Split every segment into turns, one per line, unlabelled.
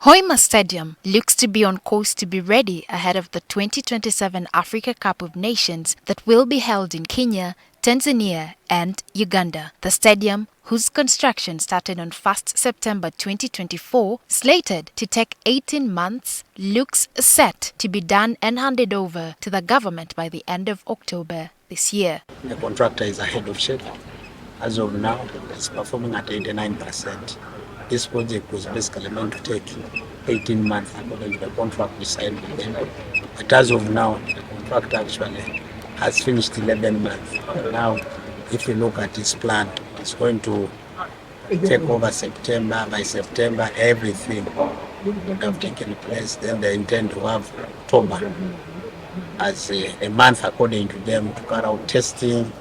Hoima Stadium looks to be on course to be ready ahead of the 2027 Africa Cup of Nations that will be held in Kenya, Tanzania and Uganda. The stadium, whose construction started on 1st September 2024, slated to take 18 months, looks set to be done and handed over to the government by the end of October this year.
The contractor is ahead of schedule. As of now, it's performing at 89%. This project was basically meant to take 18 months according to the contract we signed with them. But as of now, the contract actually has finished 11 months. Now, if you look at his plan, it's going to take over September. By September, everything would have taken place. Then they intend to have October as a month, according to them, to carry out testing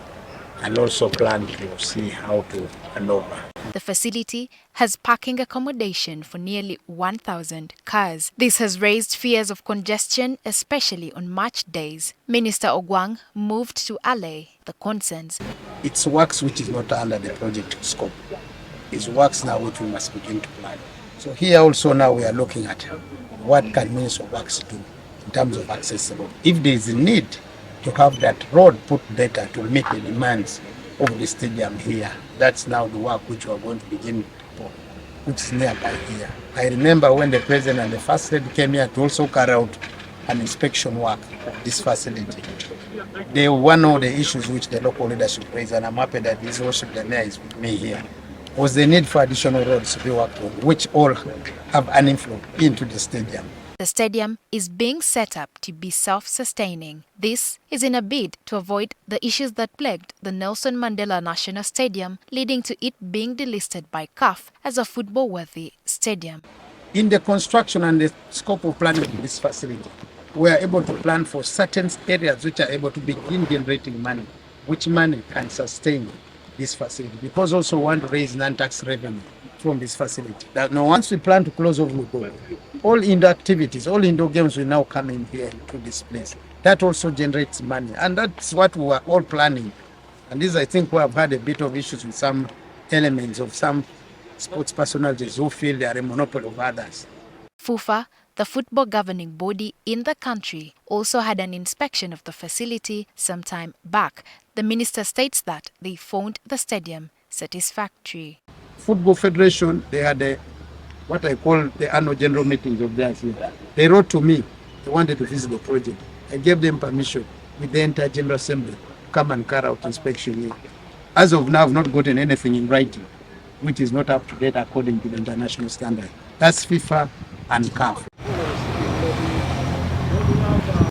and also plan to see how to hand over.
The facility has parking accommodation for nearly 1,000 cars. This has raised fears of congestion, especially on match days. Minister Ogwang moved to allay the concerns.
It's works which is not under the project scope. It's works now which we must begin to plan. So here also now we are looking at what can Minister of Works do in terms of accessible. If there is a need to have that road put better to meet the demands of the stadium here, that's now the work which we are going to begin for, which is nearby here. I remember when the President and the First Lady came here to also carry out an inspection work of this facility. They one of the issues which the local leadership raised, and I'm happy that His Worship the Mayor is with me here, was the need for additional roads to be worked on, which all have an inflow into the stadium.
The stadium is being set up to be self-sustaining. This is in a bid to avoid the issues that plagued the Nelson Mandela National Stadium, leading to it being delisted by CAF as a football-worthy stadium.
In the construction and the scope of planning of this facility, we are able to plan for certain areas which are able to begin generating money, which money can sustain this facility, because also we want to raise non-tax revenue from this facility. That now once we plan to close off, we go. All indoor activities, all indoor games will now come in here to this place. That also generates money, and that's what we are all planning. And this, I think, we have had a bit of issues with some elements of some sports personalities who feel they are a monopoly of others.
FUFA, the football governing body in the country, also had an inspection of the facility some time back. The minister states that they found the stadium satisfactory.
Football Federation, they had what I call the annual general meetings of theirs here. They wrote to me, they wanted to visit the project. I gave them permission with the entire General Assembly to come and carry out inspection here. As of now, I've not gotten anything in writing, which is not up to date according to the international standard. That's FIFA and CAF.